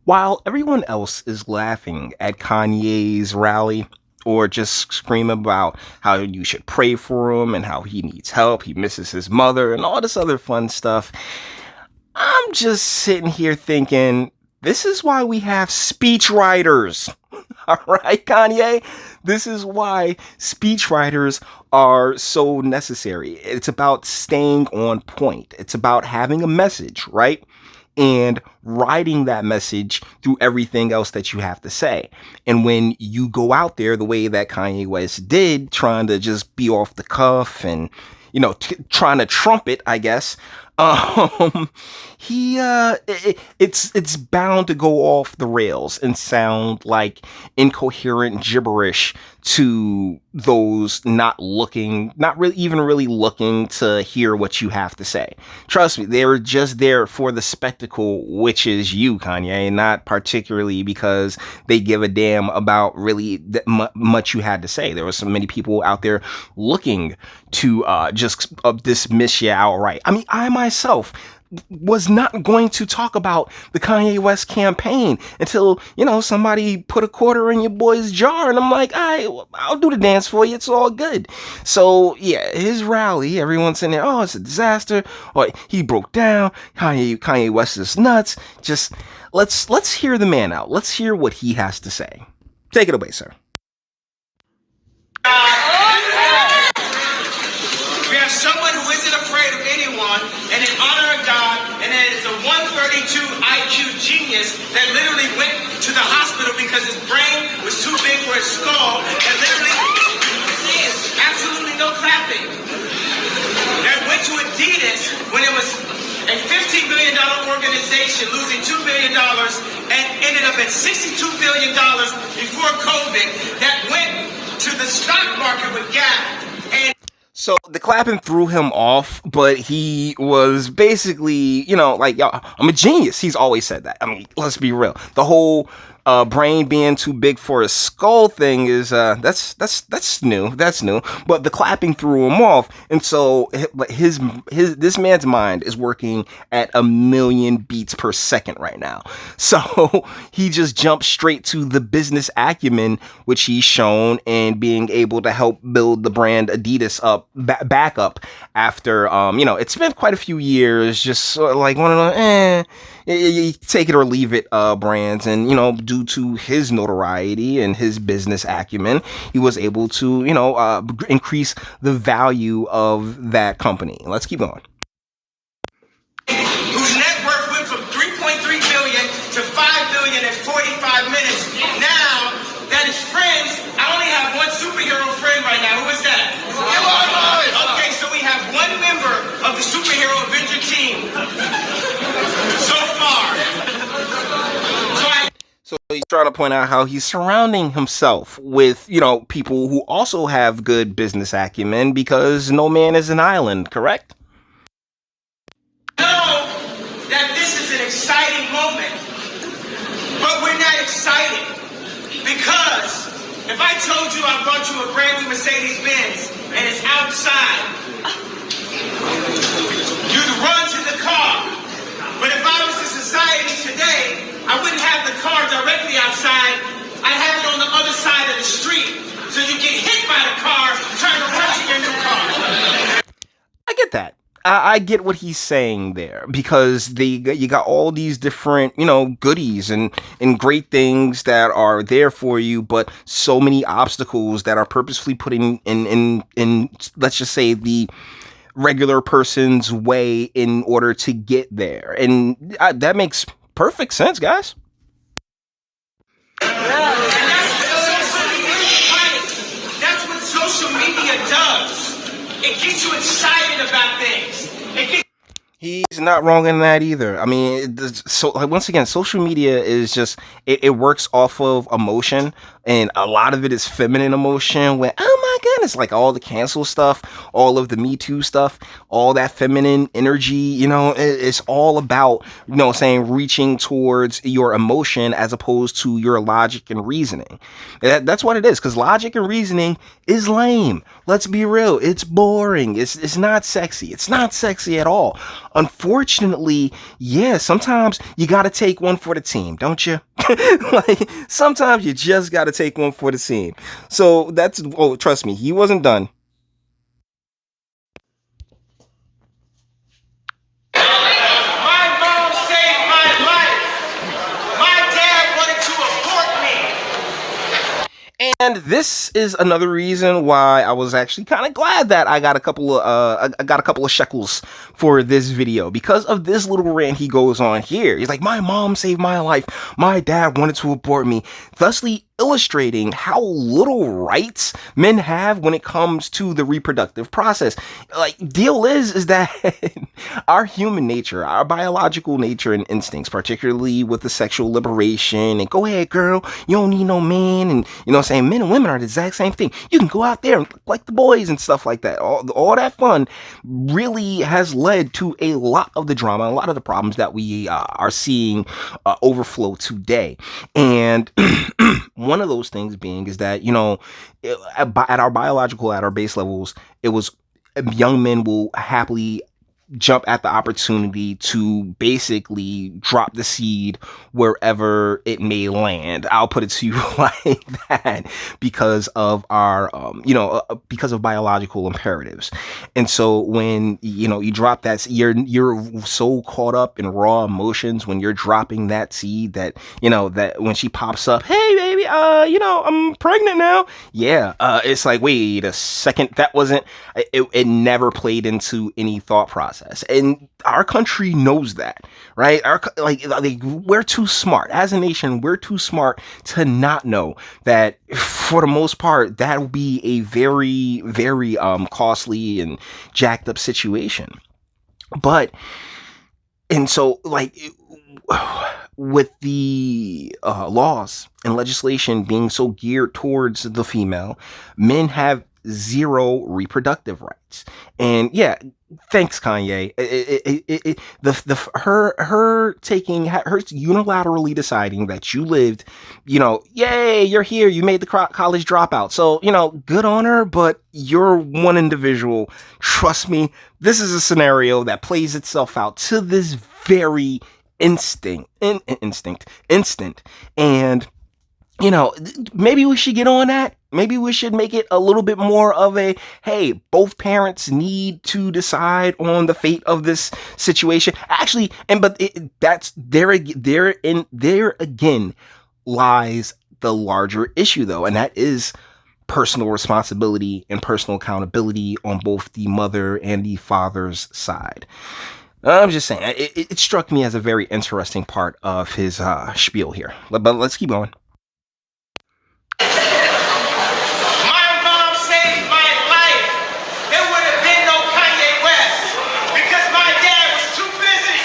While everyone else is laughing at Kanye's rally or just scream about how you should pray for him and how he needs help, he misses his mother, and all this other fun stuff, I'm just sitting here thinking, this is why we have speechwriters. All right, Kanye? This is why speechwriters are so necessary. It's about staying on point. It's about having a message, right? And writing that message through everything else that you have to say. And when you go out there the way that Kanye West did, trying to just be off the cuff and, trying to trumpet, I guess, um, it's bound to go off the rails and sound like incoherent gibberish to those not really even really looking to hear what you have to say. Trust me, they were just there for the spectacle, which is you, Kanye, not particularly because they give a damn about really much you had to say. There were so many people out there looking to just dismiss you outright. I mean, I myself was not going to talk about the Kanye West campaign until, somebody put a quarter in your boy's jar. And I'm like, I'll do the dance for you. It's all good. So, yeah, his rally, everyone's in there, oh, it's a disaster. Or he broke down. Kanye West is nuts. Just let's hear the man out. Let's hear what he has to say. Take it away, sir. We have someone who isn't afraid of anyone and in honor of God, and it is a 132 IQ genius that literally went to the hospital because his brain was too big for his skull, and literally absolutely no clapping. That went to Adidas when it was a $15 billion organization losing $2 billion and ended up at $62 billion before COVID, that went to the stock market with Gap. So the clapping threw him off, but he was basically, like, yo, I'm a genius. He's always said that. I mean, let's be real. The whole brain being too big for his skull thing is that's new. That's new. But the clapping threw him off, and so this man's mind is working at 1,000,000 beats per second right now. So he just jumped straight to the business acumen which he's shown in being able to help build the brand Adidas up back up after it's been quite a few years, just sort of like one of the you take it or leave it brands, and due to his notoriety and his business acumen, he was able to increase the value of that company. Let's keep going. Whose net worth went from 3.3 billion to 5 billion in 45 minutes. Now that is friends. I only have one superhero friend right now. Who is that? Okay, so we have one member of the superhero Avenger team so far. So he's trying to point out how he's surrounding himself with, people who also have good business acumen, because no man is an island, correct? Know that this is an exciting moment, but we're not excited because if I told you I brought you a brand new Mercedes-Benz and it's outside, you'd run to the car. But if I was in society today, I wouldn't have the car directly outside. I'd have it on the other side of the street. So you get hit by the car trying to run to your new car. I get that. I get what he's saying there, because you got all these different, goodies and great things that are there for you, but so many obstacles that are purposefully put in let's just say the regular person's way in order to get there. And that makes perfect sense, guys. That's what social media does. It gets you excited about things. He's not wrong in that either. I mean, once again, social media is just, it works off of emotion. and a lot of it is feminine emotion. When oh my goodness, like all the cancel stuff, all of the Me Too stuff, all that feminine energy, it's all about saying reaching towards your emotion as opposed to your logic and reasoning. That's what it is, because logic and reasoning is lame. Let's be real, it's boring. It's not sexy. It's not sexy at all. Unfortunately, yeah, sometimes you got to take one for the team, don't you? Like sometimes you just got to take one for the team. So that's, oh, trust me, he wasn't done. My mom saved my life. My dad wanted to abort me. And this is another reason why I was actually kind of glad that I got a couple of shekels for this video, because of this little rant he goes on here. He's like, my mom saved my life. My dad wanted to abort me. Thusly illustrating how little rights men have when it comes to the reproductive process. Like, deal is that our human nature, our biological nature and instincts, particularly with the sexual liberation and go ahead girl, you don't need no man, and saying, men and women are the exact same thing. You can go out there and like the boys and stuff like that. All that fun really has led to a lot of the drama, a lot of the problems that we are seeing overflow today. And one of those things being is that, at our base levels, it was young men will happily jump at the opportunity to basically drop the seed wherever it may land. I'll put it to you like that, because of our because of biological imperatives. And so when you drop that, you're so caught up in raw emotions when you're dropping that seed that that when she pops up, hey baby, I'm pregnant now. Yeah, it's like, wait a second, that wasn't it never played into any thought process. And our country knows that, right? We're too smart as a nation. We're too smart to not know that, for the most part, that will be a very, very costly and jacked up situation. But and so, like, with the laws and legislation being so geared towards the female, men have zero reproductive rights. And yeah, thanks Kanye. Her taking her unilaterally deciding that you lived, yay, you're here, you made the college dropout, so good on her, but you're one individual. Trust me, this is a scenario that plays itself out to this very instant. And maybe we should get on that. Maybe we should make it a little bit more of a, hey, both parents need to decide on the fate of this situation. Actually, that's there again lies the larger issue, though, and that is personal responsibility and personal accountability on both the mother and the father's side. I'm just saying, it struck me as a very interesting part of his spiel here. But let's keep going. My mom saved my life. There would have been no Kanye West because my dad was too busy.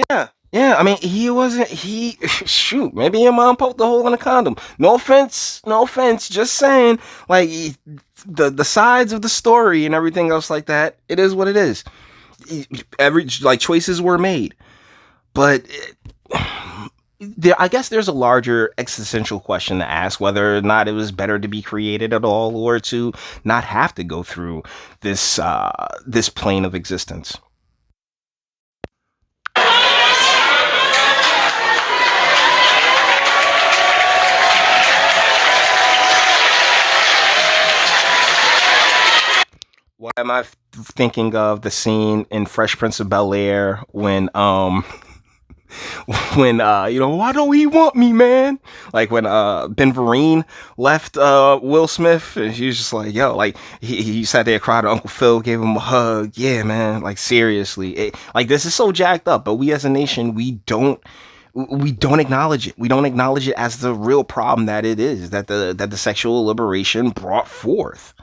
Yeah. I mean, shoot, maybe your mom poked the hole in a condom. No offense. Just saying, like, the sides of the story and everything else like that. It is what it is. Choices were made, but I guess there's a larger existential question to ask, whether or not it was better to be created at all, or to not have to go through this plane of existence. Why am I thinking of the scene in Fresh Prince of Bel-Air when why don't he want me, man? Like when Ben Vereen left Will Smith, and she was just like, yo, like he sat there, cried, Uncle Phil gave him a hug. Yeah, man, like seriously, this is so jacked up, but we as a nation, we don't acknowledge it. We don't acknowledge it as the real problem that it is, that the sexual liberation brought forth.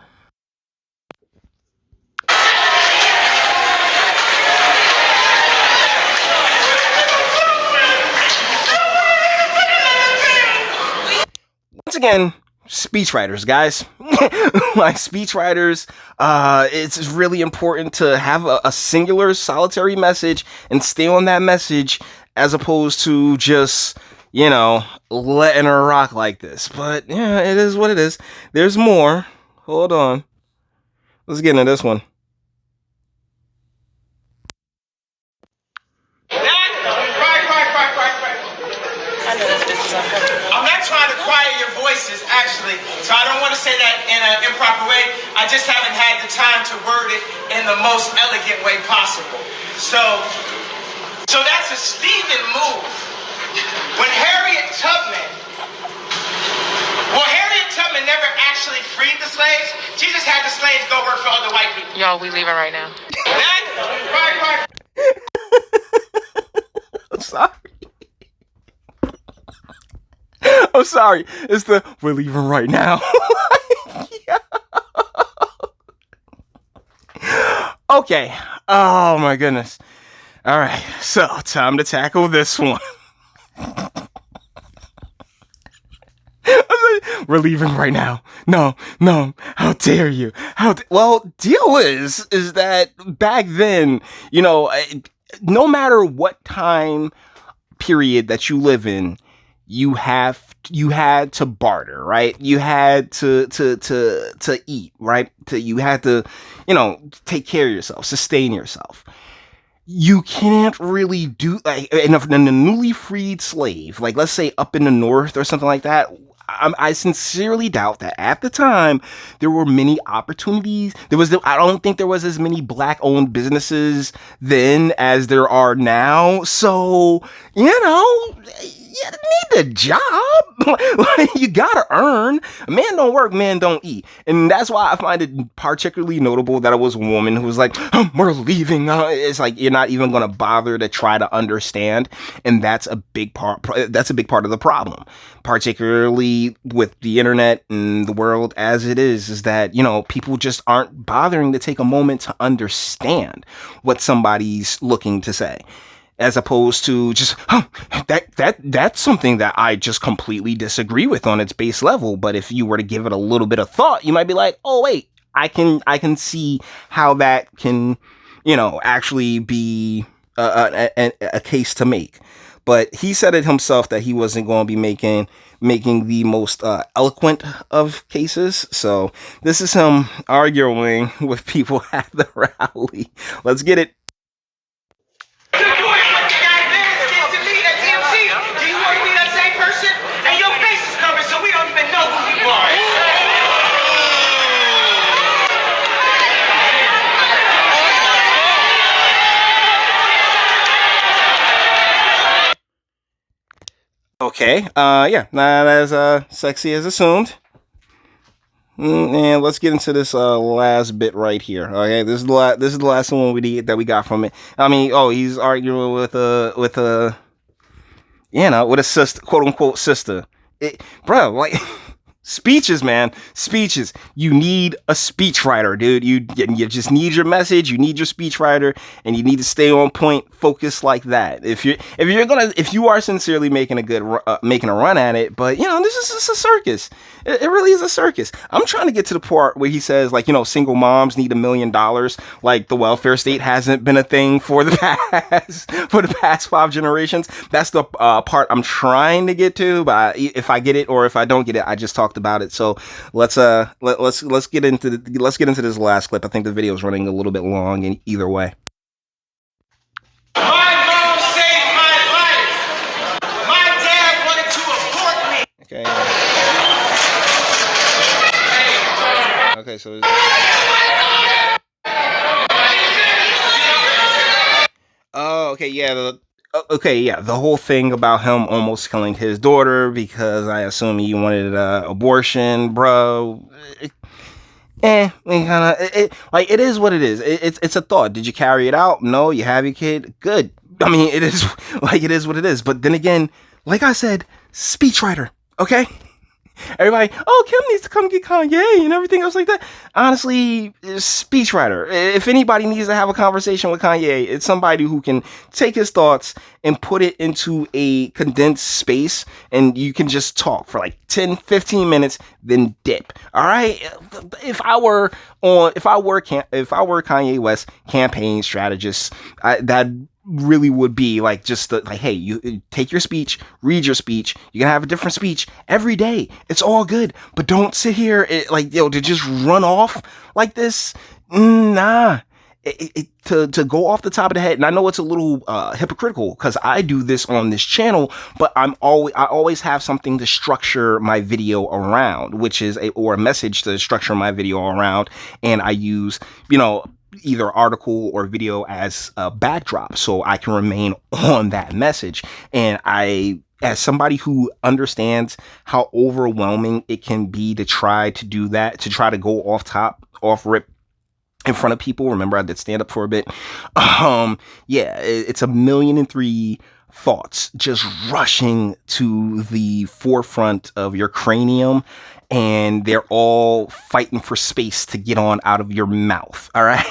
again, speechwriters, guys. Like speechwriters, it's really important to have a singular, solitary message and stay on that message as opposed to just, letting her rock like this. But yeah, it is what it is. There's more. Hold on. Let's get into this one. I'm not trying to quiet your voices, actually, so I don't want to say that in an improper way. I just haven't had the time to word it in the most elegant way possible. So that's a Stephen move. When Harriet Tubman never actually freed the slaves. She just had the slaves go work for other white people. Y'all, we leaving right now. I'm sorry. I'm sorry. It's the we're leaving right now. Okay. Oh my goodness. All right. So time to tackle this one. We're leaving right now. No. How dare you? Well, deal is that back then, no matter what time period that you live in, you had to barter, right? You had to eat, right? You had to, take care of yourself, sustain yourself. You can't really do like in a newly freed slave, like let's say up in the north or something like that. I sincerely doubt that at the time there were many opportunities. I don't think there was as many black-owned businesses then as there are now. So, you need a job. Like, you gotta earn. Man don't work, man don't eat. And that's why I find it particularly notable that it was a woman who was like, we're leaving. It's like you're not even gonna bother to try to understand. And that's a big part of the problem. Particularly with the internet and the world as it is that, people just aren't bothering to take a moment to understand what somebody's looking to say. As opposed to just, that's something that I just completely disagree with on its base level. But if you were to give it a little bit of thought, you might be like, oh wait, I can see how that can, actually be a case to make. But he said it himself that he wasn't going to be making the most eloquent of cases. So this is him arguing with people at the rally. Let's get it. Okay, yeah, that's sexy as assumed. And let's get into this last bit right here. Okay, this is the last one we got from it. I mean, he's arguing with a sister, quote unquote sister. Bro, like speeches, man, speeches. You need a speechwriter, dude. You just need your message. You need your speechwriter, and you need to stay on point, focus like that. If you are sincerely making a run at it, but this is just a circus. It really is a circus. I'm trying to get to the part where he says, like, single moms need $1 million. Like the welfare state hasn't been a thing for the past 5 generations. That's the part I'm trying to get to. But if I get it or if I don't get it, I just talked about it. So let's get into this last clip. I think the video is running a little bit long in either way. My mom saved my life. My dad wanted to abort me. Okay. Okay, so oh, okay, yeah. The whole thing about him almost killing his daughter because I assume he wanted an abortion, bro. It is what it is. It's a thought. Did you carry it out? No. You have your kid? Good. I mean, it is what it is. But then again, like I said, speechwriter. Okay. Everybody, oh, Kim needs to come get Kanye and everything else like that. Honestly, Speechwriter. If anybody needs to have a conversation with Kanye, it's somebody who can take his thoughts and put it into a condensed space, and you can just talk for like 10, 15 minutes, then dip. All right. If I were Kanye West campaign strategist, that really would be like just like, hey, you take your speech, read your speech. You can have a different speech every day. It's all good, but don't sit here to just run off like this. Nah. To go off the top of the head, and I know it's a little hypocritical because I do this on this channel, but I always have something to structure my video around, which is a message to structure my video around, and I use either article or video as a backdrop so I can remain on that message. And as somebody who understands how overwhelming it can be to try to do that, to try to go off rip in front of people. Remember, I did stand up for a bit. It's 1,000,003 thoughts just rushing to the forefront of your cranium, and they're all fighting for space to get on out of your mouth. All right.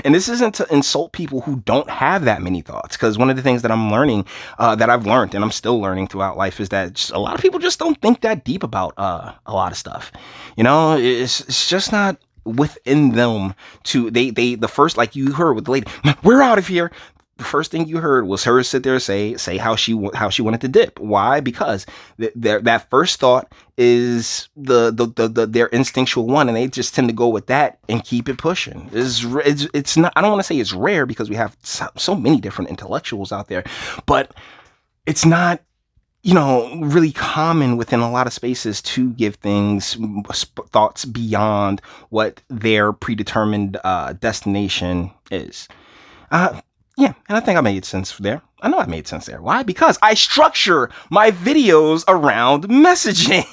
And this isn't to insult people who don't have that many thoughts, because one of the things that I'm learning, that I've learned and I'm still learning throughout life, is that a lot of people just don't think that deep about a lot of stuff. It's just not within them to the first, like you heard with the lady, we're out of here. The first thing you heard was her sit there and say how she wanted to dip. Why? Because that first thought is their instinctual one, and they just tend to go with that and keep it pushing. It's not, I don't want to say it's rare because we have so many different intellectuals out there, but it's not really common within a lot of spaces to give things thoughts beyond what their predetermined destination is. Yeah, and I think I made sense there. I know I made sense there. Why? Because I structure my videos around messaging.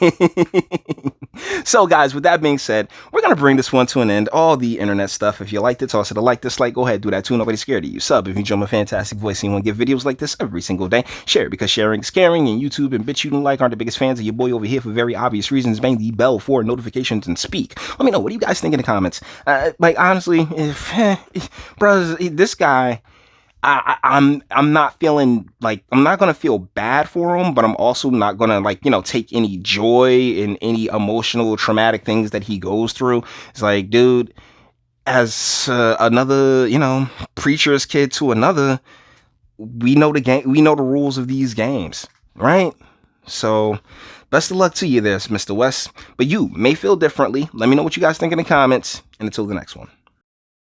So guys, with that being said, we're going to bring this one to an end. All the internet stuff. If you liked it, toss it a like, dislike, go ahead, do that too. Nobody's scared of you. Sub if you enjoy my fantastic voice and you want to give videos like this every single day. Share it because sharing is caring, and YouTube and Bitchute and like aren't the biggest fans of your boy over here for very obvious reasons. Bang the bell for notifications and speak. Let me know. What do you guys think in the comments? Honestly, brothers, this guy, I'm not feeling like, I'm not gonna feel bad for him, but I'm also not gonna take any joy in any emotional traumatic things that he goes through. It's like, dude, as another preacher's kid to another, we know the game, we know the rules of these games, right? So best of luck to you there, Mr. West, but you may feel differently. Let me know what you guys think in the comments, and until the next one.